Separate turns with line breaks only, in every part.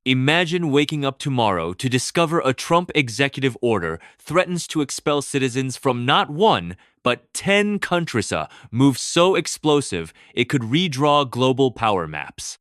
Imagine waking up tomorrow to discover a Trump executive order threatens to expel citizens from not one, but 10 countries. A move so explosive it could redraw global power maps.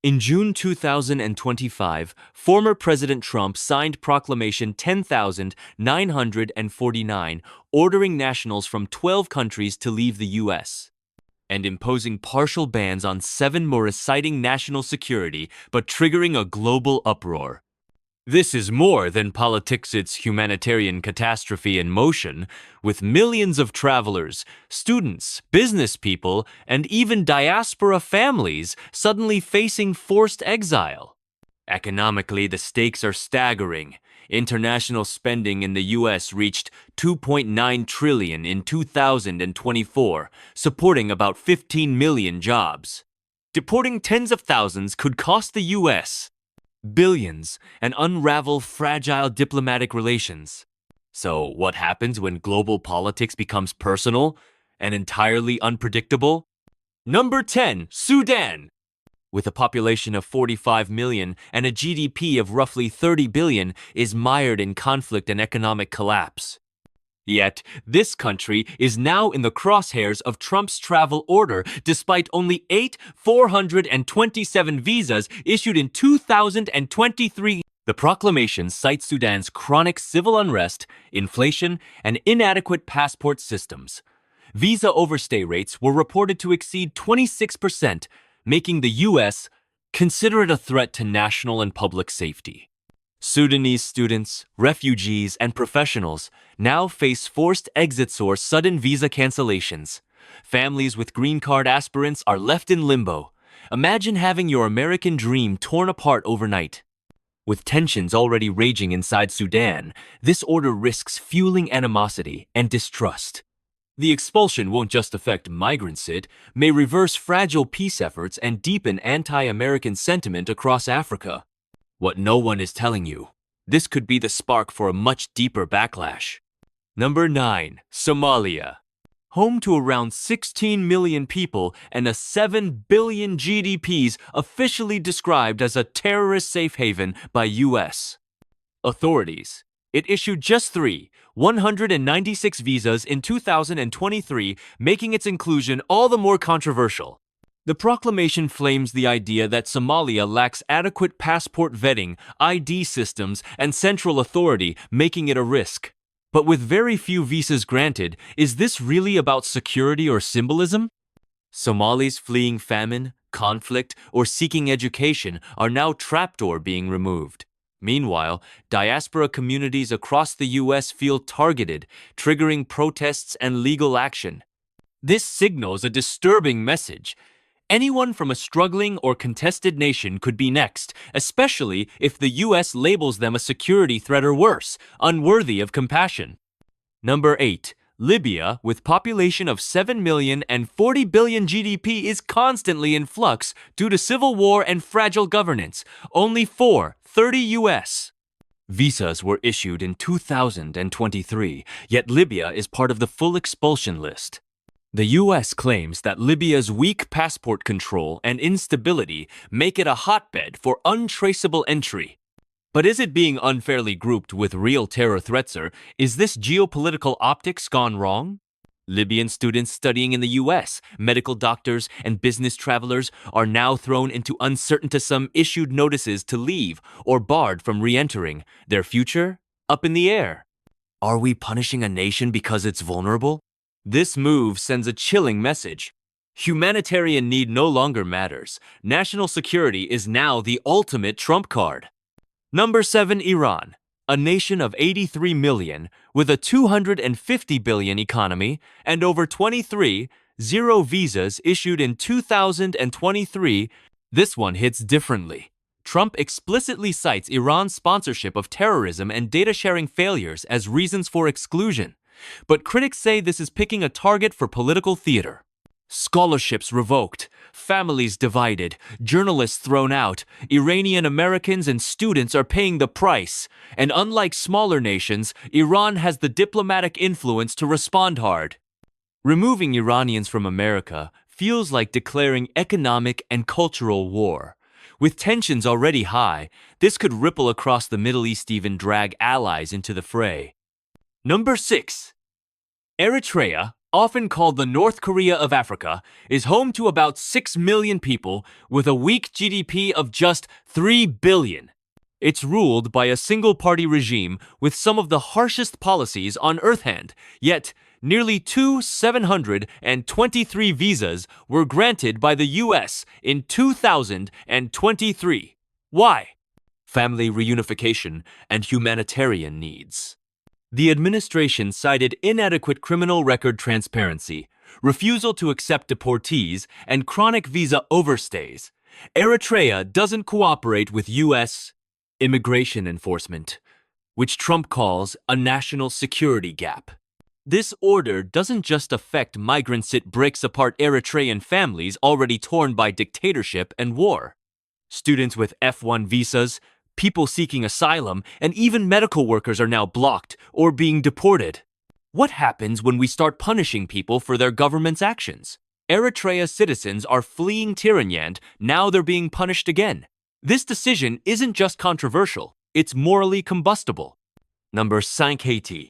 In June 2025, former President Trump signed Proclamation 10,949, ordering nationals from 12 countries to leave the U.S. and imposing partial bans on 7 more, citing national security but triggering a global uproar. This is more than politics, it's humanitarian catastrophe in motion, with millions of travelers, students, business people, and even diaspora families suddenly facing forced exile. Economically, the stakes are staggering. International spending in the U.S. reached $2.9 trillion in 2024, supporting about 15 million jobs. Deporting tens of thousands could cost the U.S. billions and unravel fragile diplomatic relations. So, what happens when global politics becomes personal and entirely unpredictable? Number 10, Sudan. With a population of 45 million and a GDP of roughly 30 billion, is mired in conflict and economic collapse. Yet, this country is now in the crosshairs of Trump's travel order, despite only 427 visas issued in 2023. The proclamation cites Sudan's chronic civil unrest, inflation, and inadequate passport systems. Visa overstay rates were reported to exceed 26%, making the U.S. consider it a threat to national and public safety. Sudanese students, refugees, and professionals now face forced exits or sudden visa cancellations. Families with green card aspirants are left in limbo. Imagine having your American dream torn apart overnight. With tensions already raging inside Sudan, this order risks fueling animosity and distrust. The expulsion won't just affect migrants, it may reverse fragile peace efforts and deepen anti-American sentiment across Africa. What no one is telling you, this could be the spark for a much deeper backlash. Number 9, Somalia. Home to around 16 million people and a 7 billion GDPs, officially described as a terrorist safe haven by U.S. authorities. It issued just 196 visas in 2023, making its inclusion all the more controversial. The proclamation flames the idea that Somalia lacks adequate passport vetting, ID systems, and central authority, making it a risk. But with very few visas granted, is this really about security or symbolism? Somalis fleeing famine, conflict, or seeking education are now trapped or being removed. Meanwhile, diaspora communities across the U.S. feel targeted, triggering protests and legal action. This signals a disturbing message. Anyone from a struggling or contested nation could be next, especially if the U.S. labels them a security threat or worse, unworthy of compassion. Number 8. Libya, with population of 7 million and 40 billion GDP, is constantly in flux due to civil war and fragile governance. Only 30 U.S. visas were issued in 2023, yet Libya is part of the full expulsion list. The U.S. claims that Libya's weak passport control and instability make it a hotbed for untraceable entry. But is it being unfairly grouped with real terror threats, or is this geopolitical optics gone wrong? Libyan students studying in the U.S., medical doctors, and business travelers are now thrown into uncertainty, issued notices to leave or barred from re-entering, their future up in the air. Are we punishing a nation because it's vulnerable? This move sends a chilling message. Humanitarian need no longer matters. National security is now the ultimate trump card. Number 7, Iran. A nation of 83 million, with a 250 billion economy and over 0 visas issued in 2023, this one hits differently. Trump explicitly cites Iran's sponsorship of terrorism and data-sharing failures as reasons for exclusion. But critics say this is picking a target for political theater. Scholarships revoked, families divided, journalists thrown out, Iranian Americans and students are paying the price. And unlike smaller nations, Iran has the diplomatic influence to respond hard. Removing Iranians from America feels like declaring economic and cultural war. With tensions already high, this could ripple across the Middle East, even drag allies into the fray. Number 6. Eritrea, often called the North Korea of Africa, is home to about 6 million people with a weak GDP of just 3 billion. It's ruled by a single-party regime with some of the harshest policies on earth hand, yet nearly 723 visas were granted by the US in 2023. Why? Family reunification and humanitarian needs. The administration cited inadequate criminal record transparency, refusal to accept deportees, and chronic visa overstays. Eritrea doesn't cooperate with U.S. immigration enforcement, which Trump calls a national security gap. This order doesn't just affect migrants, it breaks apart Eritrean families already torn by dictatorship and war. Students with F1 visas, people seeking asylum, and even medical workers are now blocked or being deported. What happens when we start punishing people for their government's actions? Eritrea's citizens are fleeing tyranny, and now they're being punished again. This decision isn't just controversial, it's morally combustible. Number 5. Haiti.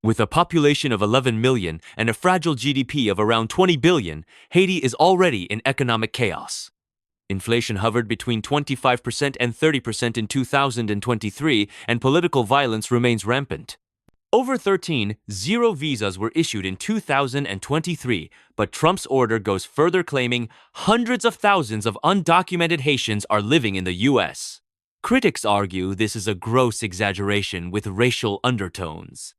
With a population of 11 million and a fragile GDP of around 20 billion, Haiti is already in economic chaos. Inflation hovered between 25% and 30% in 2023, and political violence remains rampant. Over 13 zero visas were issued in 2023, but Trump's order goes further, claiming hundreds of thousands of undocumented Haitians are living in the U.S. Critics argue this is a gross exaggeration with racial undertones.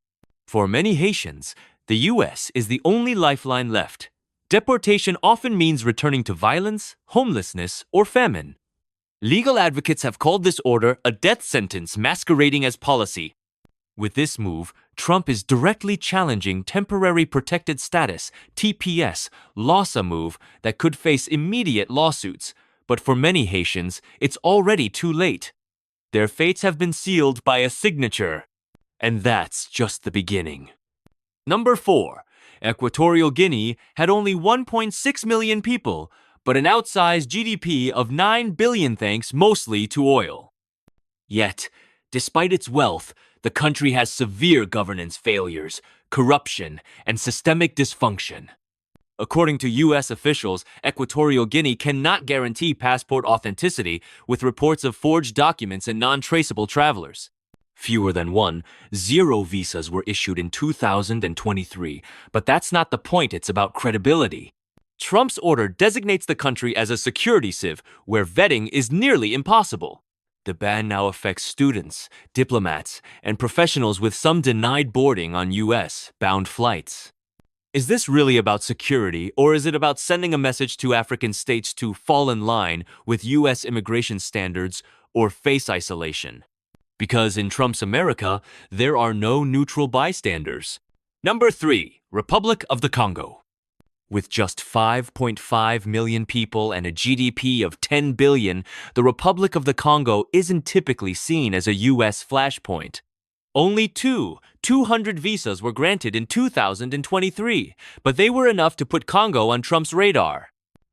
For many Haitians, the U.S. is the only lifeline left. Deportation often means returning to violence, homelessness, or famine. Legal advocates have called this order a death sentence masquerading as policy. With this move, Trump is directly challenging temporary protected status, TPS, loss, a move that could face immediate lawsuits. But for many Haitians, it's already too late. Their fates have been sealed by a signature. And that's just the beginning. Number 4. Equatorial Guinea had only 1.6 million people, but an outsized GDP of 9 billion thanks mostly to oil. Yet, despite its wealth, the country has severe governance failures, corruption, and systemic dysfunction. According to U.S. officials, Equatorial Guinea cannot guarantee passport authenticity, with reports of forged documents and non-traceable travelers. Fewer than 0 visas were issued in 2023, but that's not the point, it's about credibility. Trump's order designates the country as a security sieve where vetting is nearly impossible. The ban now affects students, diplomats, and professionals, with some denied boarding on U.S.-bound flights. Is this really about security, or is it about sending a message to African states to fall in line with U.S. immigration standards or face isolation? Because in Trump's America, there are no neutral bystanders. Number 3. Republic of the Congo. With just 5.5 million people and a GDP of 10 billion, the Republic of the Congo isn't typically seen as a U.S. flashpoint. Only 200 visas were granted in 2023, but they were enough to put Congo on Trump's radar.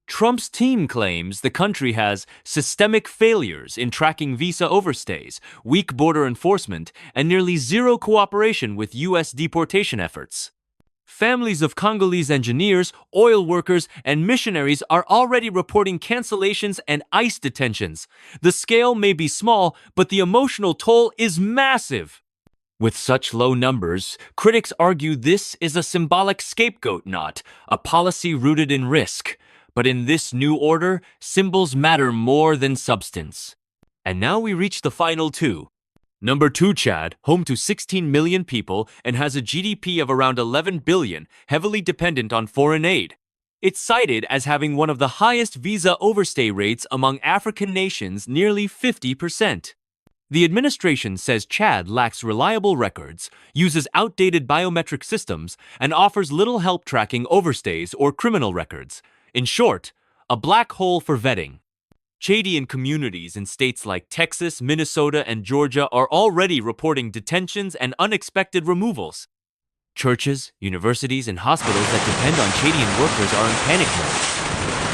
Trump's team claims the country has systemic failures in tracking visa overstays, weak border enforcement, and nearly zero cooperation with U.S. deportation efforts. Families of Congolese engineers, oil workers, and missionaries are already reporting cancellations and ICE detentions. The scale may be small, but the emotional toll is massive. With such low numbers, critics argue this is a symbolic scapegoat, not a policy rooted in risk. But in this new order, symbols matter more than substance. And now we reach the final 2. Number 2, Chad, home to 16 million people and has a GDP of around 11 billion, heavily dependent on foreign aid. It's cited as having one of the highest visa overstay rates among African nations, nearly 50%. The administration says Chad lacks reliable records, uses outdated biometric systems, and offers little help tracking overstays or criminal records. In short, a black hole for vetting. Chadian communities in states like Texas, Minnesota, and Georgia are already reporting detentions and unexpected removals. Churches, universities, and hospitals that depend on Chadian workers are in panic mode.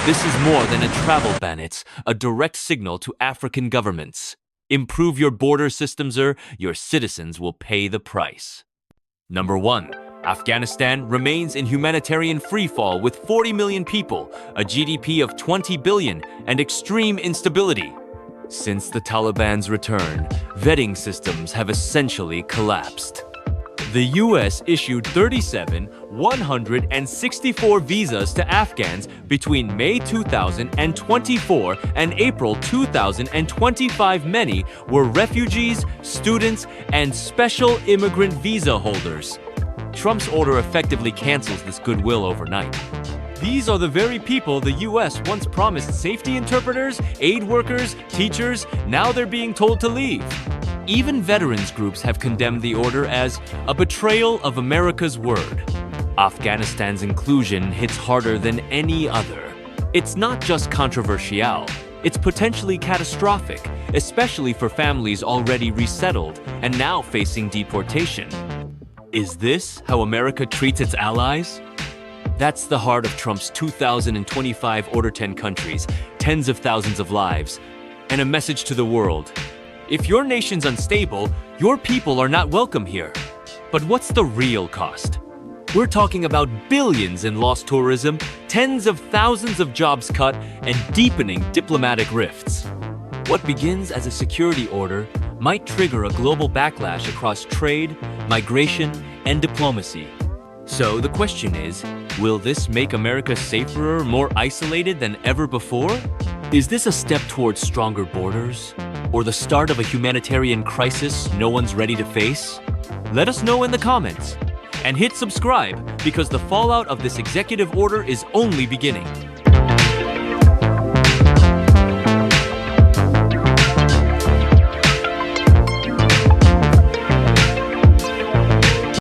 This is more than a travel ban, it's a direct signal to African governments. Improve your border systems or your citizens will pay the price. Number 1. Afghanistan remains in humanitarian freefall with 40 million people, a GDP of 20 billion, and extreme instability. Since the Taliban's return, vetting systems have essentially collapsed. The US issued 164 visas to Afghans between May 2024 and April 2025. Many were refugees, students, and special immigrant visa holders. Trump's order effectively cancels this goodwill overnight. These are the very people the US once promised safety interpreters, aid workers, teachers. Now they're being told to leave. Even veterans groups have condemned the order as a betrayal of America's word. Afghanistan's inclusion hits harder than any other. It's not just controversial, it's potentially catastrophic, especially for families already resettled and now facing deportation. Is this how America treats its allies? That's the heart of Trump's 2025 Order 10 countries, tens of thousands of lives, and a message to the world. If your nation's unstable, your people are not welcome here. But what's the real cost? We're talking about billions in lost tourism, tens of thousands of jobs cut, and deepening diplomatic rifts. What begins as a security order might trigger a global backlash across trade, migration, and diplomacy. So the question is, will this make America safer or more isolated than ever before? Is this a step towards stronger borders? Or the start of a humanitarian crisis no one's ready to face? Let us know in the comments. And hit subscribe because the fallout of this executive order is only beginning.